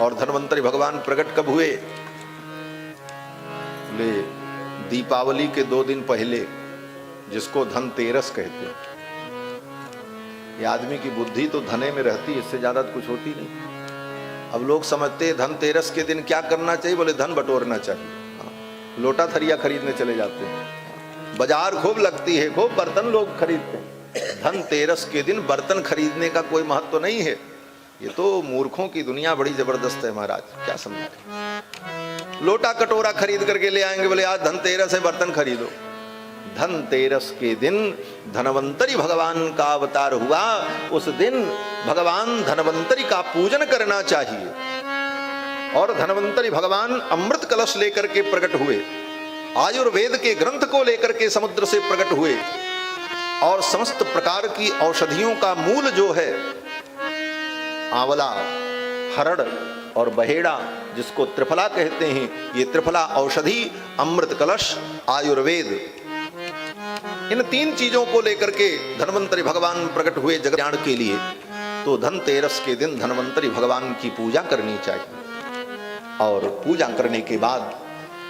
और धन्वंतरी भगवान प्रकट कब हुए? ले दीपावली के 2 दिन पहले, जिसको धनतेरस कहते हैं। ये आदमी की बुद्धि तो धने में रहती है, इससे ज्यादा कुछ होती नहीं। अब लोग समझते हैं धनतेरस के दिन क्या करना चाहिए, बोले धन बटोरना चाहिए। हाँ, लोटा थरिया खरीदने चले जाते हैं, बाजार खूब लगती है, खूब बर्तन लोग खरीदते हैं। धनतेरस के दिन बर्तन खरीदने का कोई महत्व तो नहीं है। ये तो मूर्खों की दुनिया बड़ी जबरदस्त है महाराज, क्या समझे। लोटा कटोरा खरीद करके ले आएंगे, बोले आज धनतेरस है बर्तन खरीदो। धनतेरस के दिन धनवंतरी भगवान का अवतार हुआ, उस दिन भगवान धनवंतरी का पूजन करना चाहिए। और धनवंतरी भगवान अमृत कलश लेकर के प्रकट हुए, आयुर्वेद के ग्रंथ को लेकर के समुद्र से प्रकट हुए, और समस्त प्रकार की औषधियों का मूल जो है आंवला, हरड़ और बहेड़ा, जिसको त्रिफला कहते हैं, ये त्रिफला औषधि, अमृत कलश, आयुर्वेद, इन 3 चीजों को लेकर के धन्वंतरी भगवान प्रकट हुए जगत कल्याण के लिए। तो धनतेरस के दिन धन्वंतरी भगवान की पूजा करनी चाहिए, और पूजा करने के बाद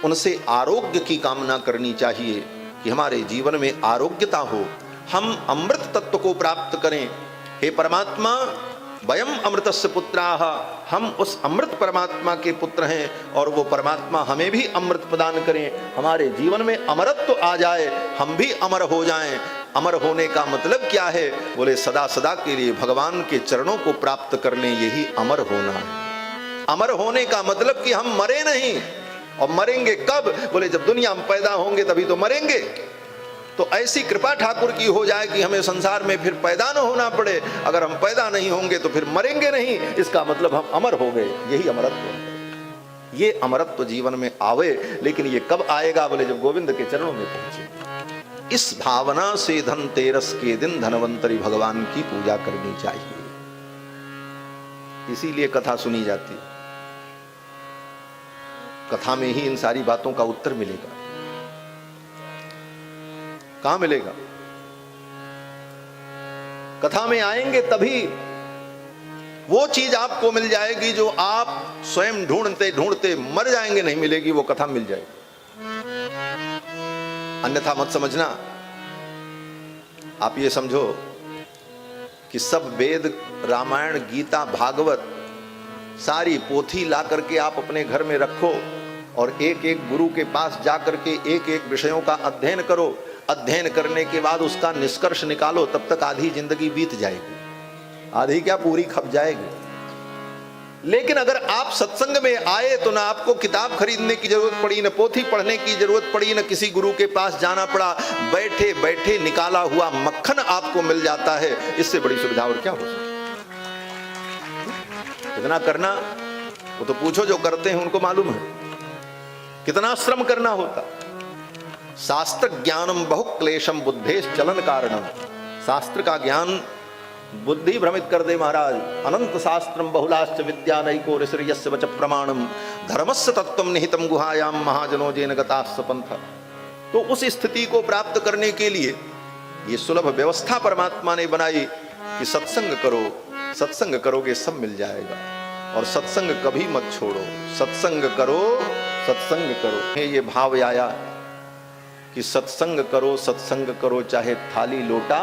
उनसे आरोग्य की कामना करनी चाहिए कि हमारे जीवन में आरोग्यता हो, हम अमृत तत्व को प्राप्त करें। हे परमात्मा, वयम अमृतस्य पुत्राः, हम उस अमृत परमात्मा के पुत्र हैं, और वो परमात्मा हमें भी अमृत प्रदान करें, हमारे जीवन में अमरत्व आ जाए, हम भी अमर हो जाएं। अमर होने का मतलब क्या है? बोले सदा सदा के लिए भगवान के चरणों को प्राप्त कर लें, यही अमर होना है। अमर होने का मतलब कि हम मरे नहीं। और मरेंगे कब? बोले जब दुनिया में पैदा होंगे तभी तो मरेंगे। तो ऐसी कृपा ठाकुर की हो जाए कि हमें संसार में फिर पैदा न होना पड़े। अगर हम पैदा नहीं होंगे तो फिर मरेंगे नहीं, इसका मतलब हम अमर हो गए, यही अमरत्व है। ये अमरत्व जीवन में आवे, लेकिन ये कब आएगा? बोले जब गोविंद के चरणों में पहुंचे। इस भावना से धनतेरस के दिन धनवंतरी भगवान की पूजा करनी चाहिए, इसीलिए कथा सुनी जाती है। कथा में ही इन सारी बातों का उत्तर मिलेगा। कहां मिलेगा? कथा में आएंगे तभी वो चीज आपको मिल जाएगी जो आप स्वयं ढूंढते ढूंढते मर जाएंगे, नहीं मिलेगी, वो कथा मिल जाएगी। अन्यथा मत समझना। आप ये समझो कि सब वेद, रामायण, गीता, भागवत, सारी पोथी ला करके आप अपने घर में रखो, और एक एक गुरु के पास जा करके एक एक विषयों का अध्ययन करो। अध्ययन करने के बाद उसका निष्कर्ष निकालो, तब तक आधी जिंदगी बीत जाएगी, आधी क्या पूरी खप जाएगी। लेकिन अगर आप सत्संग में आए तो ना आपको किताब खरीदने की जरूरत पड़ी, न पोथी पढ़ने की जरूरत पड़ी, न किसी गुरु के पास जाना पड़ा। बैठे बैठे निकाला हुआ मक्खन आपको मिल जाता है। इससे बड़ी सुविधा और क्या हो सकती? इतना करना, वो तो पूछो जो करते हैं उनको मालूम है कितना श्रम करना होता। शास्त्र ज्ञानम बहुक्लेशम बुद्धेश चलन कारणम। शास्त्र का ज्ञान बुद्धि भ्रमित कर दे महाराज। अनंत शास्त्रम बहुलाश्च विद्या नैको ऋषिर्यस्य वच प्रमाणम धर्मस्य तत्वम निहितम गुहायाम महाजनो जेन गतास्स पंथ। तो उस स्थिति को प्राप्त करने के लिए ये सुलभ व्यवस्था परमात्मा ने बनाई कि सत्संग करो, सत्संग करोगे सब मिल जाएगा। और सत्संग कभी मत छोड़ो, सत्संग करो, सत्संग करो। ये भाव आया कि सत्संग करो, चाहे थाली लोटा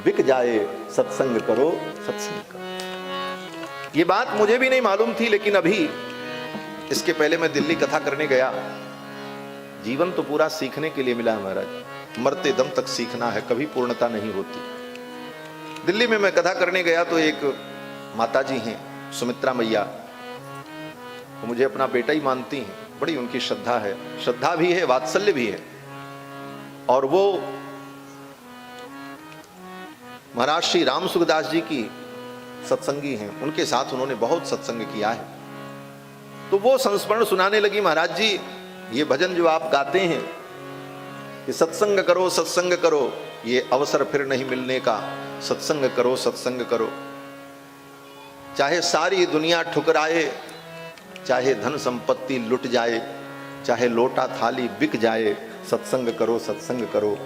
बिक जाए, सत्संग करो, सत्संग करो। ये बात मुझे भी नहीं मालूम थी, लेकिन अभी इसके पहले मैं दिल्ली कथा करने गया। जीवन तो पूरा सीखने के लिए मिला है महाराज, मरते दम तक सीखना है, कभी पूर्णता नहीं होती। दिल्ली में मैं कथा करने गया तो एक माताजी हैं सुमित्रा मैया, वो मुझे अपना बेटा ही मानती हैं, बड़ी उनकी श्रद्धा है, श्रद्धा भी है, वात्सल्य भी है। और वो महाराज श्री राम सुखदास जी की सत्संगी हैं, उनके साथ उन्होंने बहुत सत्संग किया है। तो वो संस्मरण सुनाने लगी, महाराज जी ये भजन जो आप गाते हैं कि सत्संग करो, सत्संग करो, ये अवसर फिर नहीं मिलने का, सत्संग करो, सत्संग करो। चाहे सारी दुनिया ठुकराए, चाहे धन संपत्ति लुट जाए, चाहे लोटा थाली बिक जाए, सत्संग करो, सत्संग करो।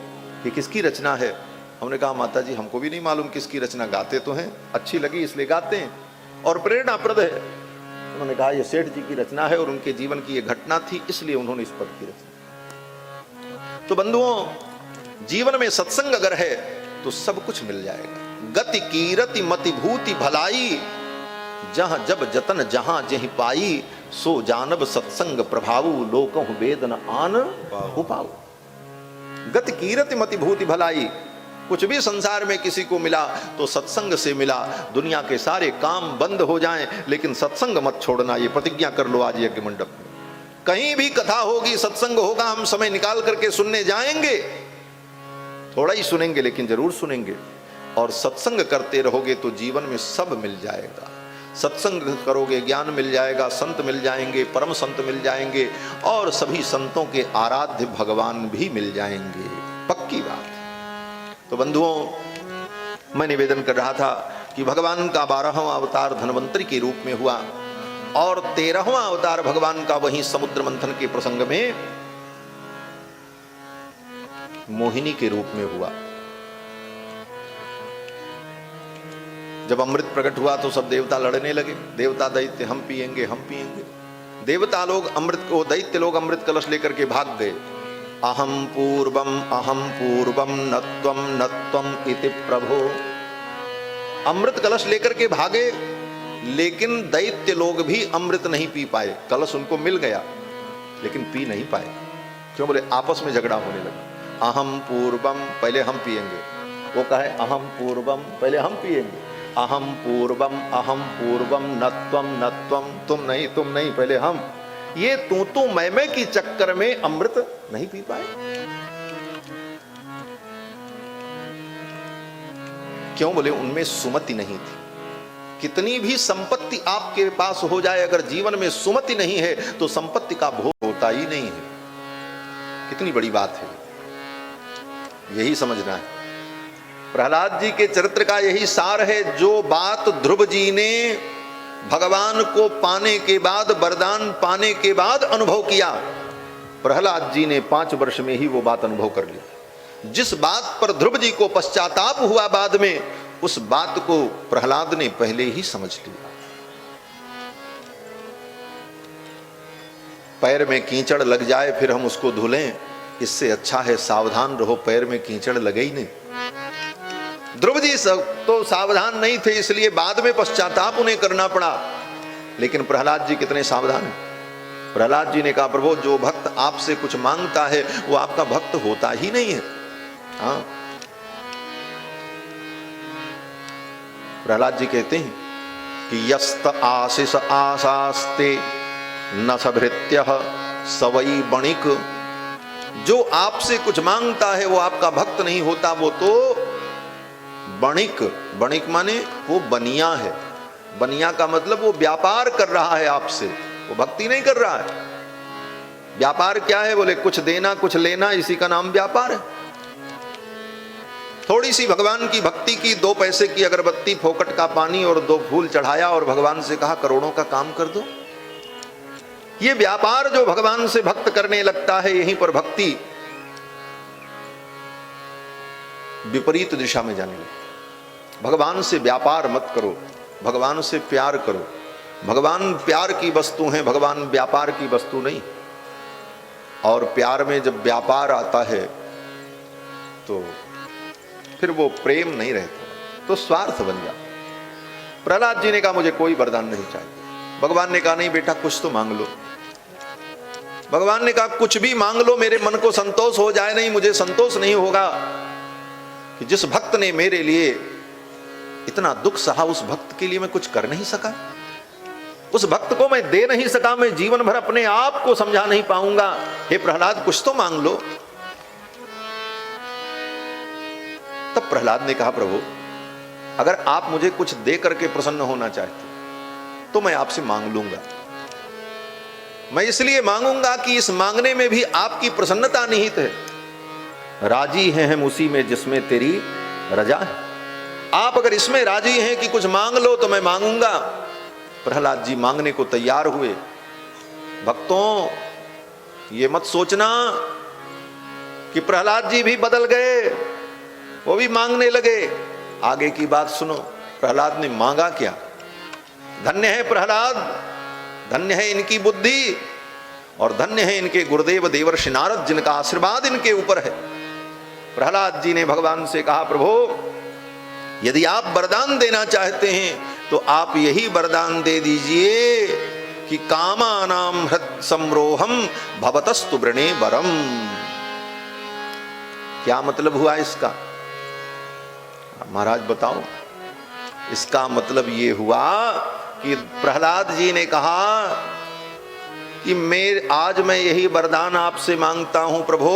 ये किसकी रचना है? हमने कहा माता जी हमको भी नहीं मालूम किसकी रचना, गाते तो हैं, अच्छी लगी इसलिए गाते हैं और प्रेरणाप्रद है। उन्होंने कहा यह सेठ जी की रचना है और उनके जीवन की यह घटना थी, इसलिए उन्होंने इस पद की रचना। तो बंधुओं, जीवन में सत्संग अगर है तो सब कुछ मिल जाएगा। गति कीरति मति भूति भलाई, जहां जब जतन जहां जहि पाई, सो जानब सत्संग प्रभावु, लोकहु वेद न आन उपाऊ। गति कीरति मति भूति भलाई, कुछ भी संसार में किसी को मिला तो सत्संग से मिला। दुनिया के सारे काम बंद हो जाएं लेकिन सत्संग मत छोड़ना, ये प्रतिज्ञा कर लो आज यज्ञ मंडप में। कहीं भी कथा होगी, सत्संग होगा, हम समय निकाल करके सुनने जाएंगे, थोड़ा ही सुनेंगे लेकिन जरूर सुनेंगे। और सत्संग करते रहोगे तो जीवन में सब मिल जाएगा। सत्संग करोगे ज्ञान मिल जाएगा, संत मिल जाएंगे, परम संत मिल जाएंगे और सभी संतों के आराध्य भगवान भी मिल जाएंगे, पक्की बात। तो बंधुओं, मैं निवेदन कर रहा था कि भगवान का 12वां अवतार धन्वंतरि के रूप में हुआ और 13वां अवतार भगवान का वहीं समुद्र मंथन के प्रसंग में मोहिनी के रूप में हुआ। जब अमृत प्रकट हुआ तो सब देवता लड़ने लगे, देवता दैत्य हम पिएंगे हम पिएंगे। देवता लोग अमृत को, दैत्य लोग अमृत कलश लेकर के भाग गए। अहम पूर्वम नत्वम नत्वम इति प्रभो। अमृत कलश लेकर के भागे लेकिन दैत्य लोग भी अमृत नहीं पी पाए। कलश उनको मिल गया लेकिन पी नहीं पाए। क्यों? बोले आपस में झगड़ा होने लगा। अहम पूर्वम, पहले हम पिएंगे। वो कहे अहम पूर्वम, पहले हम पिएंगे। अहम पूर्वम नत्वम नत्वम, तुम नहीं पहले हम। ये तू मैं की चक्कर में अमृत नहीं पी पाए। क्यों? बोले उनमें सुमति नहीं थी। कितनी भी संपत्ति आपके पास हो जाए, अगर जीवन में सुमति नहीं है तो संपत्ति का भोग होता ही नहीं है। कितनी बड़ी बात है, यही समझना है। प्रहलाद जी के चरित्र का यही सार है। जो बात ध्रुव जी ने भगवान को पाने के बाद, वरदान पाने के बाद अनुभव किया, प्रहलाद जी ने 5 वर्ष में ही वो बात अनुभव कर ली। जिस बात पर ध्रुव जी को पश्चाताप हुआ बाद में, उस बात को प्रहलाद ने पहले ही समझ लिया। पैर में कीचड़ लग जाए फिर हम उसको धुलें, इससे अच्छा है सावधान रहो, पैर में कीचड़ लगे ही नहीं। ध्रुव जी तो सावधान नहीं थे, इसलिए बाद में पश्चाताप उन्हें करना पड़ा। लेकिन प्रहलाद जी कितने सावधान हैं। प्रहलाद जी ने कहा प्रभु, जो भक्त आपसे कुछ मांगता है वो आपका भक्त होता ही नहीं है। हाँ, प्रहलाद जी कहते हैं कि यस्त आशीष आशास्ते न सभृत्य सवई बणिक। जो आपसे कुछ मांगता है वो आपका भक्त नहीं होता, वो तो बणिक। बणिक माने वो बनिया है। बनिया का मतलब वो व्यापार कर रहा है आपसे, वो भक्ति नहीं कर रहा है। व्यापार क्या है? बोले कुछ देना कुछ लेना, इसी का नाम व्यापार है। थोड़ी सी भगवान की भक्ति की, 2 पैसे की अगरबत्ती, फोकट का पानी और 2 फूल चढ़ाया और भगवान से कहा करोड़ों का काम कर दो। ये व्यापार जो भगवान से भक्त करने लगता है, यहीं पर भक्ति विपरीत दिशा में जाने लगी। भगवान से व्यापार मत करो, भगवान से प्यार करो। भगवान प्यार की वस्तु हैं, भगवान व्यापार की वस्तु नहीं। और प्यार में जब व्यापार आता है तो फिर वो प्रेम नहीं रहता, तो स्वार्थ बन जाता। प्रहलाद जी ने कहा मुझे कोई वरदान नहीं चाहिए। भगवान ने कहा नहीं बेटा, कुछ तो मांग लो। भगवान ने कहा कुछ भी मांग लो, मेरे मन को संतोष हो जाए। नहीं, मुझे संतोष नहीं होगा कि जिस भक्त ने मेरे लिए इतना दुख सहा, उस भक्त के लिए मैं कुछ कर नहीं सका, उस भक्त को मैं दे नहीं सका, मैं जीवन भर अपने आप को समझा नहीं पाऊंगा। हे प्रहलाद, कुछ तो मांग लो। तब प्रहलाद ने कहा प्रभु, अगर आप मुझे कुछ दे करके प्रसन्न होना चाहते तो मैं आपसे मांग लूंगा। मैं इसलिए मांगूंगा कि इस मांगने में भी आपकी प्रसन्नता निहित है। राजी हैं हम उसी में जिसमें तेरी रजा है। आप अगर इसमें राजी हैं कि कुछ मांग लो तो मैं मांगूंगा। प्रहलाद जी मांगने को तैयार हुए। भक्तों, ये मत सोचना कि प्रहलाद जी भी बदल गए, वो भी मांगने लगे। आगे की बात सुनो, प्रहलाद ने मांगा क्या। धन्य है प्रहलाद, धन्य है इनकी बुद्धि और धन्य है इनके गुरुदेव देवर्षि नारद, जिनका आशीर्वाद इनके ऊपर है। प्रहलाद जी ने भगवान से कहा, प्रभु यदि आप वरदान देना चाहते हैं तो आप यही वरदान दे दीजिए कि कामानाम हृत संरोहम भवतस्तु वृणे वरम। क्या मतलब हुआ इसका? महाराज बताओ। इसका मतलब ये हुआ कि प्रहलाद जी ने कहा कि आज मैं यही वरदान आपसे मांगता हूं प्रभु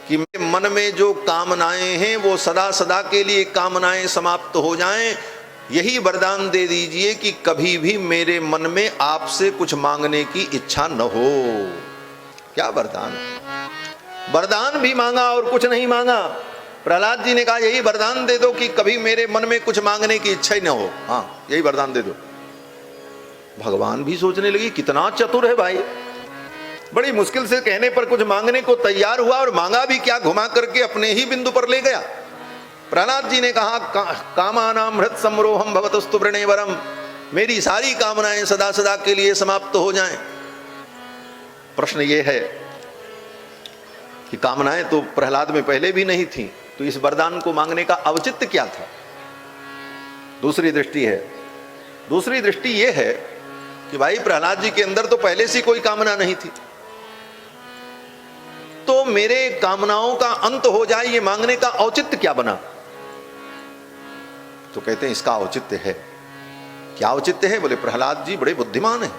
कि मेरे मन में जो कामनाएं हैं वो सदा सदा के लिए कामनाएं समाप्त हो जाएं। यही वरदान दे दीजिए कि कभी भी मेरे मन में आपसे कुछ मांगने की इच्छा न हो। क्या वरदान? वरदान भी मांगा और कुछ नहीं मांगा। प्रहलाद जी ने कहा यही वरदान दे दो कि कभी मेरे मन में कुछ मांगने की इच्छा ही न हो। हाँ, यही वरदान दे दो। भगवान भी सोचने लगी कितना चतुर है भाई, बड़ी मुश्किल से कहने पर कुछ मांगने को तैयार हुआ और मांगा भी क्या, घुमा करके अपने ही बिंदु पर ले गया। प्रहलाद जी ने कहा कामानाम हृत संरोहम भवतस्तु वृणे वरम, मेरी सारी कामनाएं सदा सदा के लिए समाप्त हो जाएं। प्रश्न ये है कि कामनाएं तो प्रहलाद में पहले भी नहीं थी, तो इस वरदान को मांगने का औचित्य क्या था? दूसरी दृष्टि है। दूसरी दृष्टि यह है कि भाई प्रहलाद जी के अंदर तो पहले से कोई कामना नहीं थी, तो मेरे कामनाओं का अंत हो जाए ये मांगने का औचित्य क्या बना? तो कहते हैं इसका औचित्य है। क्या औचित्य है? बोले प्रहलाद जी बड़े बुद्धिमान हैं।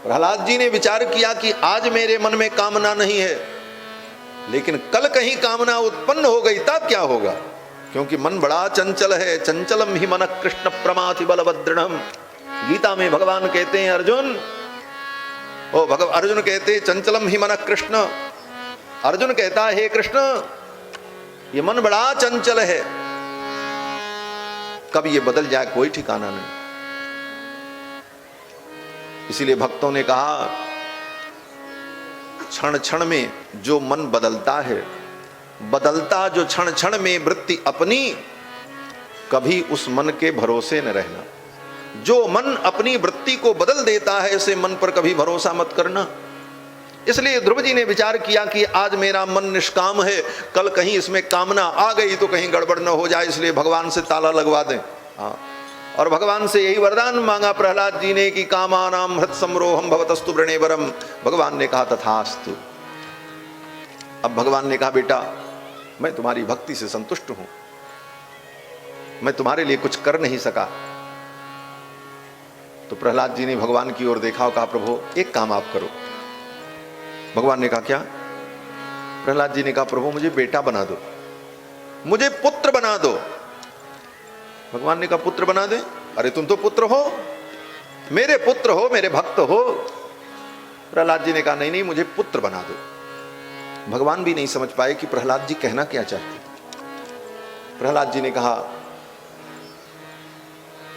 प्रहलाद जी ने विचार किया कि आज मेरे मन में कामना नहीं है, लेकिन कल कहीं कामना उत्पन्न हो गई तब क्या होगा? क्योंकि मन बड़ा चंचल है। चंचलम ही मन कृष्ण प्रमाथि बलवदृढ़। गीता में भगवान कहते हैं अर्जुन कहते हैं चंचलम ही मन कृष्ण। अर्जुन कहता है हे कृष्ण ये मन बड़ा चंचल है, कब ये बदल जाए कोई ठिकाना नहीं। इसीलिए भक्तों ने कहा क्षण क्षण में जो मन बदलता है, बदलता जो क्षण क्षण में वृत्ति अपनी, कभी उस मन के भरोसे न रहना। जो मन अपनी वृत्ति को बदल देता है ऐसे मन पर कभी भरोसा मत करना। इसलिए ध्रुव जी ने विचार किया कि आज मेरा मन निष्काम है, कल कहीं इसमें कामना आ गई तो कहीं गड़बड़ न हो जाए, इसलिए भगवान से ताला लगवा दें। हाँ, और भगवान से यही वरदान मांगा प्रहलाद जी ने कि कामानाम हृत संरोहम भवतस्तु वृणे वरम। भगवान ने कहा तथास्तु। अब भगवान ने कहा बेटा मैं तुम्हारी भक्ति से संतुष्ट हूं, मैं तुम्हारे लिए कुछ कर नहीं सका। तो प्रहलाद जी ने भगवान की ओर देखा और कहा प्रभु एक काम आप करो। भगवान ने कहा क्या? प्रहलाद जी ने कहा प्रभु मुझे बेटा बना दो, मुझे पुत्र बना दो। भगवान ने कहा पुत्र बना दे? अरे तुम तो पुत्र हो, मेरे पुत्र हो, मेरे भक्त हो। प्रहलाद जी ने कहा नहीं नहीं मुझे पुत्र बना दो। भगवान भी नहीं समझ पाए कि प्रहलाद जी कहना क्या चाहते। प्रहलाद जी ने कहा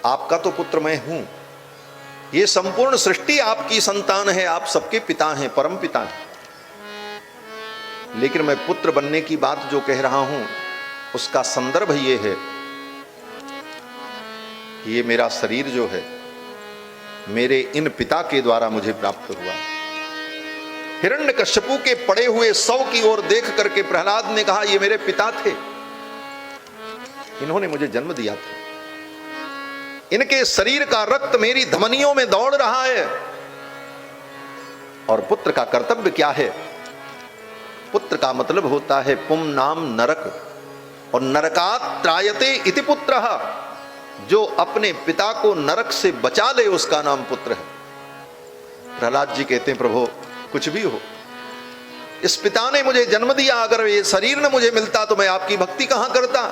आपका तो पुत्र मैं हूं, ये संपूर्ण सृष्टि आपकी संतान है, आप सबके पिता हैं, परम पिता हैं। लेकिन मैं पुत्र बनने की बात जो कह रहा हूं उसका संदर्भ ये है कि ये मेरा शरीर जो है मेरे इन पिता के द्वारा मुझे प्राप्त हुआ। हिरण्यकश्यपु के पड़े हुए शव की ओर देख करके प्रहलाद ने कहा ये मेरे पिता थे, इन्होंने मुझे जन्म दिया था, इनके शरीर का रक्त मेरी धमनियों में दौड़ रहा है। और पुत्र का कर्तव्य क्या है? पुत्र का मतलब होता है पुम नाम नरक, और नरकात् त्रायते इति पुत्रः। जो अपने पिता को नरक से बचा ले उसका नाम पुत्र है। प्रहलाद जी कहते हैं प्रभु कुछ भी हो, इस पिता ने मुझे जन्म दिया, अगर ये शरीर न मुझे मिलता तो मैं आपकी भक्ति कहां करता।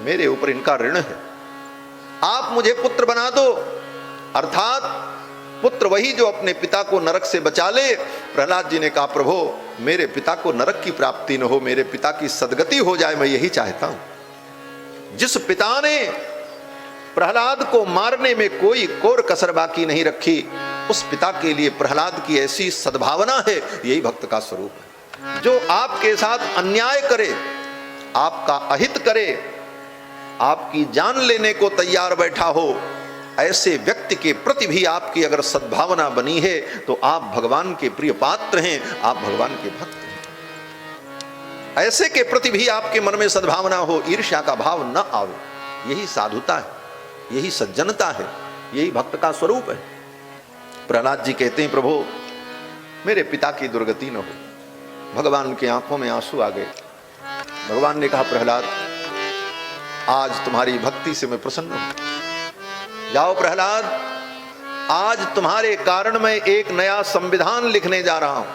मेरे ऊपर इनका ऋण है, आप मुझे पुत्र बना दो। अर्थात पुत्र वही जो अपने पिता को नरक से बचा ले। प्रहलाद जी ने कहा प्रभु मेरे पिता को नरक की प्राप्ति न हो, मेरे पिता की सदगति हो जाए, मैं यही चाहता हूं। जिस पिता ने प्रहलाद को मारने में कोई कोर कसर बाकी नहीं रखी, उस पिता के लिए प्रहलाद की ऐसी सद्भावना है, यही भक्त का स्वरूप है। जो आपके साथ अन्याय करे, आपका अहित करे, आपकी जान लेने को तैयार बैठा हो, ऐसे व्यक्ति के प्रति भी आपकी अगर सद्भावना बनी है तो आप भगवान के प्रिय पात्र हैं, आप भगवान के भक्त हैं। ऐसे के प्रति भी आपके मन में सद्भावना हो, ईर्ष्या का भाव न आवे, यही साधुता है, यही सज्जनता है, यही भक्त का स्वरूप है। प्रहलाद जी कहते हैं, प्रभु मेरे पिता की दुर्गति न हो। भगवान की आंखों में आंसू आ गए। भगवान ने कहा, प्रहलाद आज तुम्हारी भक्ति से मैं प्रसन्न हूं। जाओ प्रहलाद, आज तुम्हारे कारण मैं एक नया संविधान लिखने जा रहा हूं।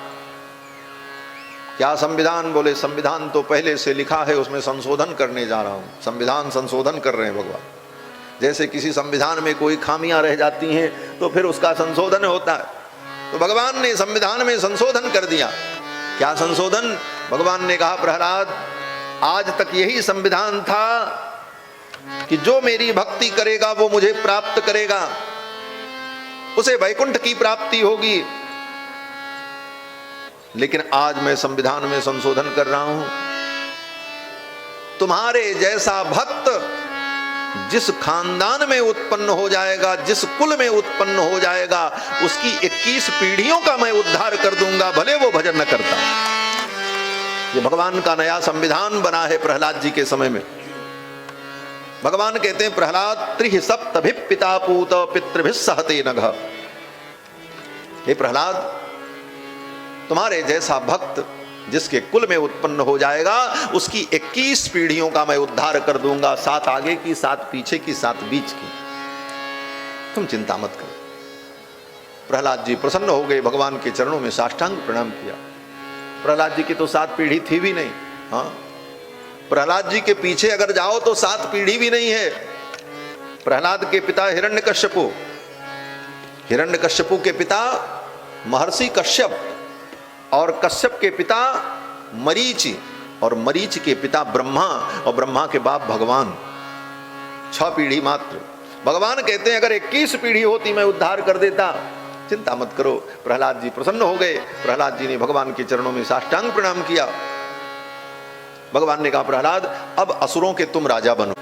क्या संविधान? बोले संविधान तो पहले से लिखा है, उसमें संशोधन करने जा रहा हूं। संविधान संशोधन कर रहे हैं भगवान। जैसे किसी संविधान में कोई खामियां रह जाती हैं तो फिर उसका संशोधन होता है, तो भगवान ने संविधान में संशोधन कर दिया। क्या संशोधन? भगवान ने कहा, प्रहलाद आज तक यही संविधान था कि जो मेरी भक्ति करेगा वो मुझे प्राप्त करेगा, उसे वैकुंठ की प्राप्ति होगी। लेकिन आज मैं संविधान में संशोधन कर रहा हूं। तुम्हारे जैसा भक्त जिस खानदान में उत्पन्न हो जाएगा, जिस कुल में उत्पन्न हो जाएगा, उसकी 21 पीढ़ियों का मैं उद्धार कर दूंगा, भले वो भजन न करता। ये भगवान का नया संविधान बना है प्रहलाद जी के समय में। भगवान कहते हैं, प्रहलाद त्रिः सप्तभिः पिता पूत पितृभिः सहते नघ। हे प्रहलाद, तुम्हारे जैसा भक्त जिसके कुल में उत्पन्न हो जाएगा, उसकी 21 पीढ़ियों का मैं उद्धार कर दूंगा, 7 आगे की, 7 पीछे की, 7 बीच की। तुम चिंता मत करो। प्रहलाद जी प्रसन्न हो गए, भगवान के चरणों में साष्टांग प्रणाम किया। प्रहलाद जी की तो 7 पीढ़ी थी भी नहीं। हाँ, प्रहलाद जी के पीछे अगर जाओ तो 7 पीढ़ी भी नहीं है। प्रहलाद के पिता हिरण्यकश्यपु, हिरण्यकश्यपु के पिता महर्षि कश्यप, और कश्यप के पिता मरीचि, और मरीच के पिता ब्रह्मा, और ब्रह्मा के बाप भगवान। 6 पीढ़ी मात्र। भगवान कहते हैं, अगर 21 पीढ़ी होती मैं उद्धार कर देता। चिंता मत करो। प्रहलाद जी प्रसन्न हो गए। प्रहलाद जी ने भगवान के चरणों में साष्टांग प्रणाम किया। भगवान ने कहा, प्रहलाद अब असुरों के तुम राजा बनो।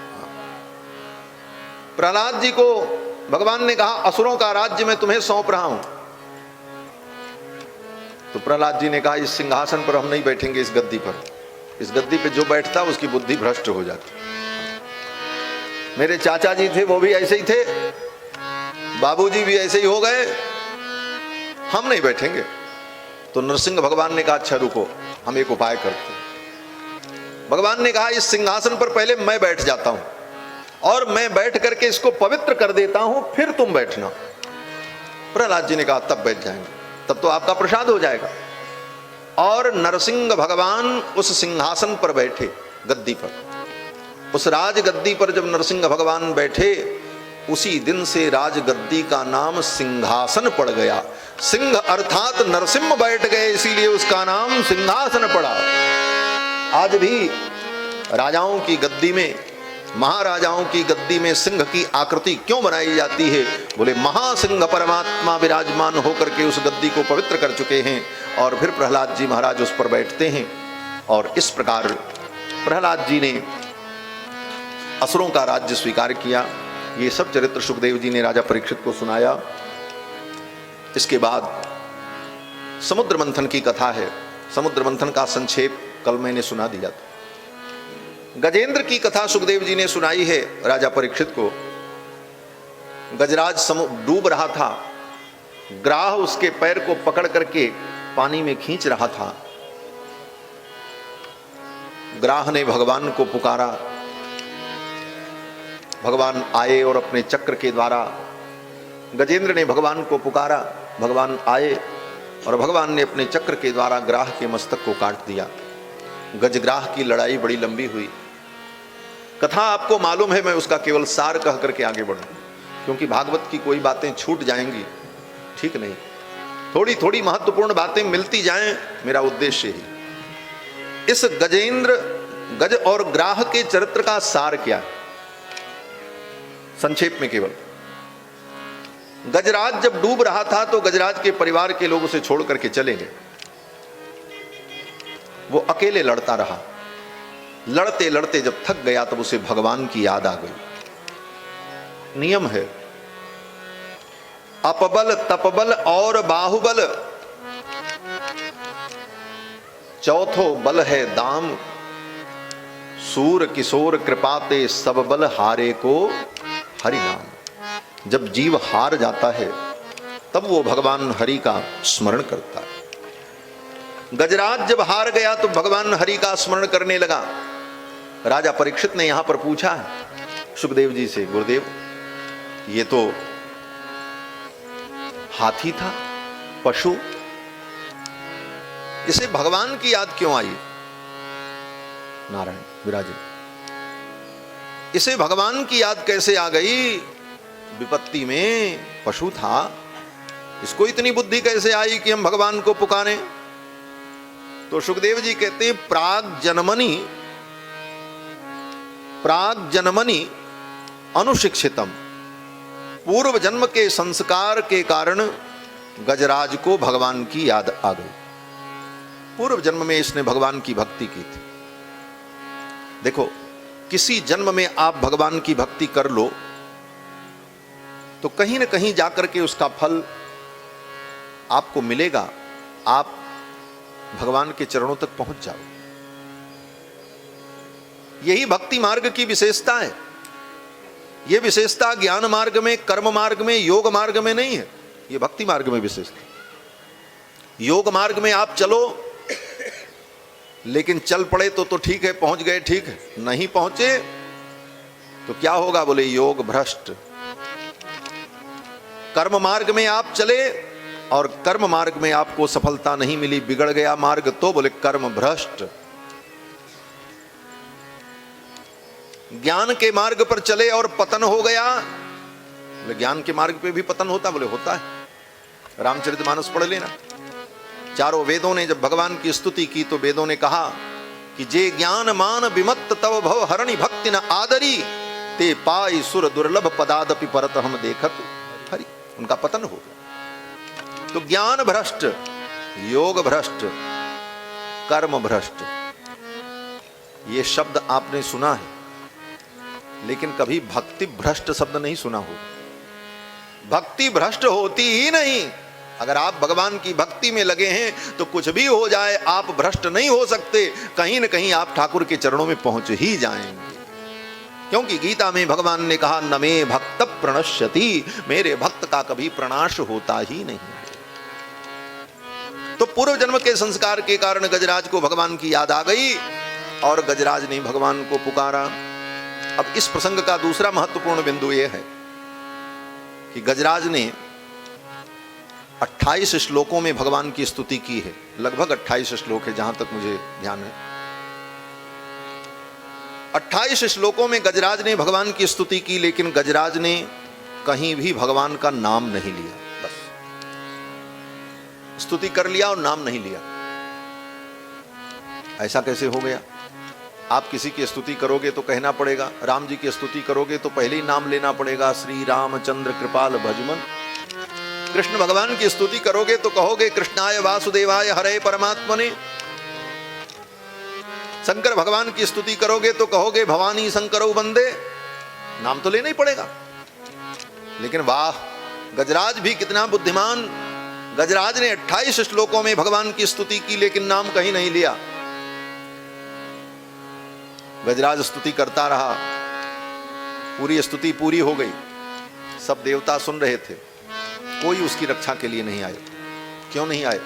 प्रहलाद जी को भगवान ने कहा, असुरों का राज्य मैं तुम्हें सौंप रहा हूं। तो प्रहलाद जी ने कहा, इस सिंहासन पर हम नहीं बैठेंगे, इस गद्दी पर। इस गद्दी पे जो बैठता उसकी बुद्धि भ्रष्ट हो जाती। मेरे चाचा जी थे, वो भी ऐसे ही थे, बाबूजी भी ऐसे ही हो गए, हम नहीं बैठेंगे। तो नरसिंह भगवान ने कहा, अच्छा रुको, हम एक उपाय करते हैं। भगवान ने कहा, इस सिंहासन पर पहले मैं बैठ जाता हूं, और मैं बैठ करके इसको पवित्र कर देता हूं, फिर तुम बैठना। प्रहलाद जी ने कहा, तब बैठ जाएंगे, तब तो आपका प्रसाद हो जाएगा। और नरसिंह भगवान उस सिंहासन पर बैठे, गद्दी पर। उस राज गद्दी पर जब नरसिंह भगवान बैठे, उसी दिन से राज गद्दी का नाम सिंहासन पड़ गया। सिंह अर्थात नरसिंह बैठ गए, इसीलिए उसका नाम सिंहासन पड़ा। आज भी राजाओं की गद्दी में, महाराजाओं की गद्दी में सिंह की आकृति क्यों बनाई जाती है? बोले महासिंह परमात्मा विराजमान होकर के उस गद्दी को पवित्र कर चुके हैं, और फिर प्रहलाद जी महाराज उस पर बैठते हैं। और इस प्रकार प्रहलाद जी ने असुरों का राज्य स्वीकार किया। ये सब चरित्र सुखदेव जी ने राजा परीक्षित को सुनाया। इसके बाद समुद्र मंथन की कथा है। समुद्र मंथन का संक्षेप कल मैंने सुना दिया था। गजेंद्र की कथा सुखदेव जी ने सुनाई है राजा परीक्षित को। गजराज डूब रहा था, ग्राह उसके पैर को पकड़ करके पानी में खींच रहा था। ग्राह ने भगवान को पुकारा, भगवान आए और अपने चक्र के द्वारा, गजेंद्र ने भगवान को पुकारा, भगवान आए और भगवान ने अपने चक्र के द्वारा ग्राह के मस्तक को काट दिया। गजग्राह की लड़ाई बड़ी लंबी हुई। कथा आपको मालूम है, मैं उसका केवल सार कह करके आगे बढ़ूं, क्योंकि भागवत की कोई बातें छूट जाएंगी, ठीक नहीं। थोड़ी थोड़ी महत्वपूर्ण बातें मिलती जाएं, मेरा उद्देश्य ही। इस गजेंद्र, गज और ग्राह के चरित्र का सार क्या है? संक्षेप में केवल, गजराज जब डूब रहा था तो गजराज के परिवार के लोग उसे छोड़ करके चले गए। वो अकेले लड़ता रहा। लड़ते लड़ते जब थक गया तब उसे भगवान की याद आ गई। नियम है, अपबल तपबल और बाहुबल, चौथो बल है दाम, सूर किशोर कृपाते सब बल हारे को हरि नाम। जब जीव हार जाता है तब वो भगवान हरि का स्मरण करता है। गजराज जब हार गया तो भगवान हरि का स्मरण करने लगा। राजा परीक्षित ने यहां पर पूछा है सुखदेव जी से, गुरुदेव ये तो हाथी था, पशु, इसे भगवान की याद क्यों आई? नारायण विराजे, इसे भगवान की याद कैसे आ गई? विपत्ति में पशु था, इसको इतनी बुद्धि कैसे आई कि हम भगवान को पुकारें? तो सुखदेव जी कहते हैं प्राग जन्मनि अनुशिक्षितम, पूर्व जन्म के संस्कार के कारण गजराज को भगवान की याद आ गई। पूर्व जन्म में इसने भगवान की भक्ति की थी। देखो, किसी जन्म में आप भगवान की भक्ति कर लो तो कहीं न कहीं जाकर के उसका फल आपको मिलेगा, आप भगवान के चरणों तक पहुंच जाओ। यही भक्ति मार्ग की विशेषता है। यह विशेषता ज्ञान मार्ग में, कर्म मार्ग में, योग मार्ग में नहीं है, यह भक्ति मार्ग में विशेषता। योग मार्ग में आप चलो, लेकिन चल पड़े तो ठीक है, पहुंच गए ठीक है, नहीं पहुंचे तो क्या होगा? बोले योग भ्रष्ट। कर्म मार्ग में आप चले और कर्म मार्ग में आपको सफलता नहीं मिली, बिगड़ गया मार्ग, तो बोले कर्म भ्रष्ट। ज्ञान के मार्ग पर चले और पतन हो गया, बोले ज्ञान के मार्ग पे भी पतन होता? बोले होता है। रामचरितमानस पढ़ लेना। चारों वेदों ने जब भगवान की स्तुति की तो वेदों ने कहा कि जे ज्ञान मान विमत्त तव भव हरणि भक्ति न आदरी, ते पाई सुर दुर्लभ पदादपि परत हम देखत हरि। उनका पतन हो गया। तो ज्ञान भ्रष्ट, योग भ्रष्ट, कर्म भ्रष्ट, ये शब्द आपने सुना है, लेकिन कभी भक्ति भ्रष्ट शब्द नहीं सुना हो। भक्ति भ्रष्ट होती ही नहीं। अगर आप भगवान की भक्ति में लगे हैं तो कुछ भी हो जाए आप भ्रष्ट नहीं हो सकते, कहीं न कहीं आप ठाकुर के चरणों में पहुंच ही जाएंगे। क्योंकि गीता में भगवान ने कहा न मे भक्त प्रणश्यति, मेरे भक्त का कभी प्रणाश होता ही नहीं। तो पूर्व जन्म के संस्कार के कारण गजराज को भगवान की याद आ गई और गजराज ने भगवान को पुकारा। अब इस प्रसंग का दूसरा महत्वपूर्ण बिंदु यह है कि गजराज ने 28 श्लोकों में भगवान की स्तुति की है। लगभग 28 श्लोक है जहां तक मुझे ध्यान है। 28 श्लोकों में गजराज ने भगवान की स्तुति की, लेकिन गजराज ने कहीं भी भगवान का नाम नहीं लिया। बस स्तुति कर लिया और नाम नहीं लिया। ऐसा कैसे हो गया? आप किसी की स्तुति करोगे तो कहना पड़ेगा, राम जी की स्तुति करोगे तो पहले ही नाम लेना पड़ेगा, श्री रामचंद्र कृपाल भजमन। कृष्ण भगवान की स्तुति करोगे तो कहोगे कृष्णाय वासुदेवाय हरे परमात्मने। शंकर भगवान की स्तुति करोगे तो कहोगे भवानी शंकरौ वंदे। नाम तो लेना ही पड़ेगा। लेकिन वाह, गजराज भी कितना बुद्धिमान। गजराज ने 28 श्लोकों में भगवान की स्तुति की, लेकिन नाम कहीं नहीं लिया। गजराज स्तुति करता रहा, पूरी स्तुति पूरी हो गई, सब देवता सुन रहे थे, कोई उसकी रक्षा के लिए नहीं आए। क्यों नहीं आए?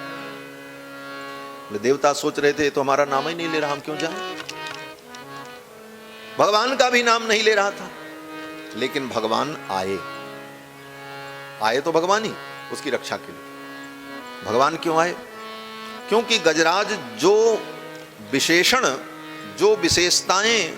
देवता सोच रहे थे तो हमारा नाम ही नहीं ले रहा, हम क्यों जाएं? भगवान का भी नाम नहीं ले रहा था, लेकिन भगवान आए। आए तो भगवान ही उसकी रक्षा के लिए। भगवान क्यों आए? क्योंकि गजराज जो विशेषण, जो विशेषताएं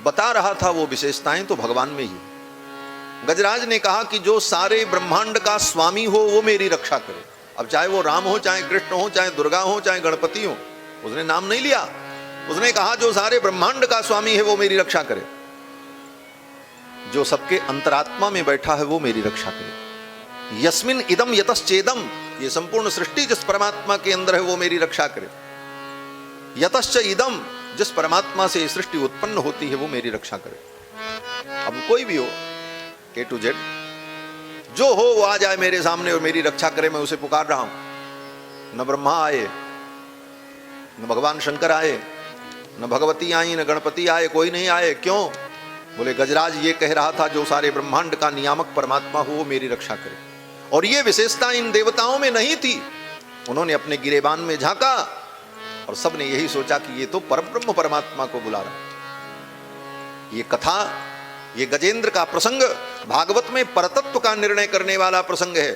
बता रहा था, वो विशेषताएं तो भगवान में ही। गजराज ने कहा कि जो सारे ब्रह्मांड का स्वामी हो वो मेरी रक्षा करे। अब चाहे वो राम हो, चाहे कृष्ण हो, चाहे दुर्गा हो, चाहे गणपति हो, उसने नाम नहीं लिया। उसने कहा जो सारे ब्रह्मांड का स्वामी है वो मेरी रक्षा करे, जो सबके अंतरात्मा में बैठा है वो मेरी रक्षा करे। यस्मिन इदम यतश्चेदम, ये संपूर्ण सृष्टि जिस परमात्मा के अंदर है वो मेरी रक्षा करे। यतश्च इदम, जिस परमात्मा से सृष्टि उत्पन्न होती है वो मेरी रक्षा करे। अब कोई भी हो, A to Z, जो हो वो आ जाए मेरे सामने और मेरी रक्षा करे, मैं उसे पुकार रहा हूं। न ब्रह्मा आए, न भगवान शंकर आए, न भगवती आई, न गणपति आए, कोई नहीं आए। क्यों? बोले गजराज ये कह रहा था जो सारे ब्रह्मांड का नियामक परमात्मा हो वो मेरी रक्षा करे। और ये विशेषता इन देवताओं में नहीं थी। उन्होंने अपने गिरेबान में झांका और सबने यही सोचा कि ये तो परब्रह्म परमात्मा को बुला रहा। ये कथा, ये गजेंद्र का प्रसंग भागवत में परतत्व का निर्णय करने वाला प्रसंग है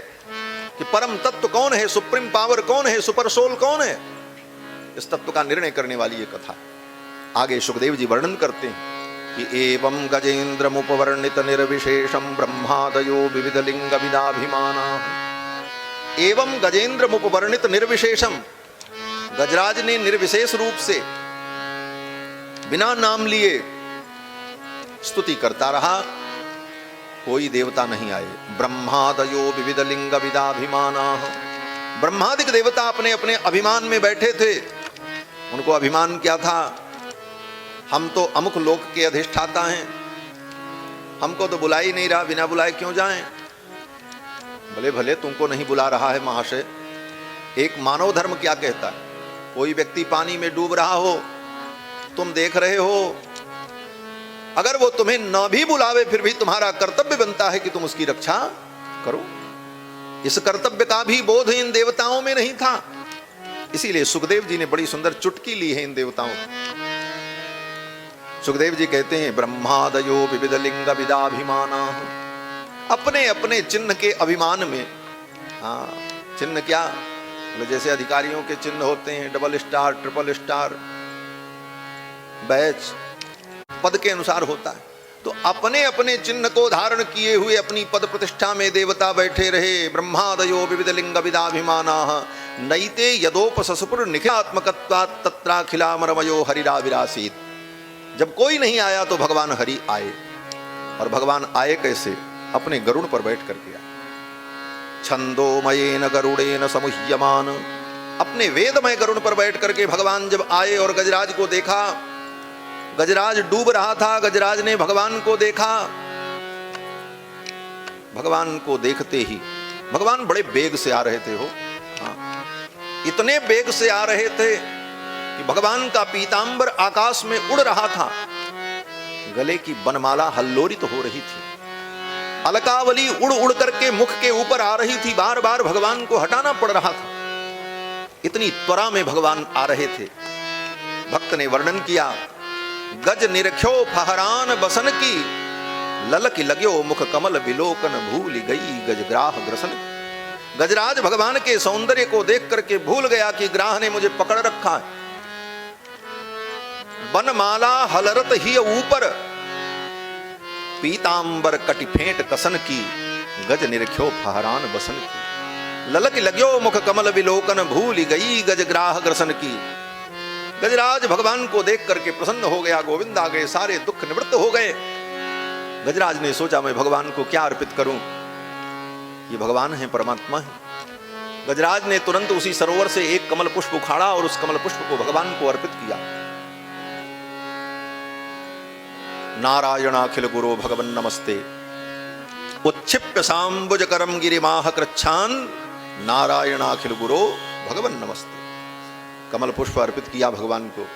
कि परम तत्व कौन है, सुप्रीम पावर कौन है, सुपर सोल कौन है, इस तत्व का निर्णय करने वाली ये कथा। आगे सुखदेव जी वर्णन करते हैं कि एवं गजेन्द्रमुपवर्णित निर्विशेषम ब्रह्मादयो विविध लिंग विदाभिमाना। एवं गजेन्द्रमुपवर्णित निर्विशेषम, गजराज ने निर्विशेष रूप से बिना नाम लिए स्तुति करता रहा, कोई देवता नहीं आए। ब्रह्मादयो विविध लिंग विदाभिमाना, ब्रह्मादिक देवता अपने अपने अभिमान में बैठे थे। उनको अभिमान क्या था? हम तो अमुक लोक के अधिष्ठाता हैं, हमको तो बुला ही नहीं रहा, बिना बुलाए क्यों जाएं? भले भले तुमको नहीं बुला रहा है महाशय। एक मानव धर्म क्या कहता है? कोई व्यक्ति पानी में डूब रहा हो, तुम देख रहे हो, अगर वो तुम्हें न भी बुलावे फिर भी तुम्हारा कर्तव्य बनता है कि तुम उसकी रक्षा करो। इस कर्तव्य का भी बोध इन देवताओं में नहीं था। इसीलिए सुखदेव जी ने बड़ी सुंदर चुटकी ली है इन देवताओं की। सुखदेव जी कहते हैं ब्रह्मादयो विविध लिंग विदाभिमाना, अपने अपने चिन्ह के अभिमान में। हाँ, चिन्ह क्या? जैसे अधिकारियों के चिन्ह होते हैं, double star, triple star, batch, पद के अनुसार होता है। तो अपने अपने चिन्ह को धारण किए हुए अपनी पद प्रतिष्ठा में देवता बैठे रहे। ब्रह्मादयो विविध लिंग विदाभिमाना नैते यदोपससपुर निखिलात्मकत्वात् तत्राखिलामरमयो हरिराविरासीत्। जब कोई नहीं आया तो भगवान हरि आए। और भगवान आए कैसे? अपने गरुड़ पर बैठ करके आए। छंदोमयेन गरुड़ेन समुह्यमान, अपने वेदमय गरुड़ पर बैठ करके भगवान जब आए और गजराज को देखा, गजराज डूब रहा था, गजराज ने भगवान को देखा। भगवान को देखते ही भगवान बड़े बेग से आ रहे थे हो। हाँ, इतने बेग से आ रहे थे कि भगवान का पीतांबर आकाश में उड़ रहा था। गले की बनमाला हल्लोरित हो रही थी। अलकावली उड़ उड़ करके मुख के ऊपर आ रही थी। बार बार भगवान को हटाना पड़ रहा था, इतनी त्वरा में भगवान आ रहे थे। भक्त ने वर्णन किया, गज निरख्यो फहरान बसन की, ललक लग्यो मुख कमल विलोकन भूल गई गजग्राह ग्रसन। गजराज भगवान के सौंदर्य को देख करके भूल गया कि ग्राह ने मुझे पकड़ रखा है। बनमाला हलरत ही ऊपर, पीतांबर कटि फेंट कसन की, गज निरख्यो फहरान बसन की, ललक लग्यो मुख कमल विलोकन भूल गई गजग्राह ग्रसन की। गजराज भगवान को देख करके प्रसन्न हो गया, गोविंद आ गए, सारे दुख निवृत्त हो गए। गजराज ने सोचा मैं भगवान को क्या अर्पित करूं, ये भगवान है, परमात्मा है। गजराज ने तुरंत उसी सरोवर से एक कमल पुष्प उखाड़ा और उस कमल पुष्प को भगवान को अर्पित किया। नारायणाखिल गुरो भगवन नमस्ते, उच्छिप्य सांबुज करम गिरिमाह कृच्छान, नारायणाखिल गुरो भगवन नमस्ते। कमल पुष्प अर्पित किया भगवान को।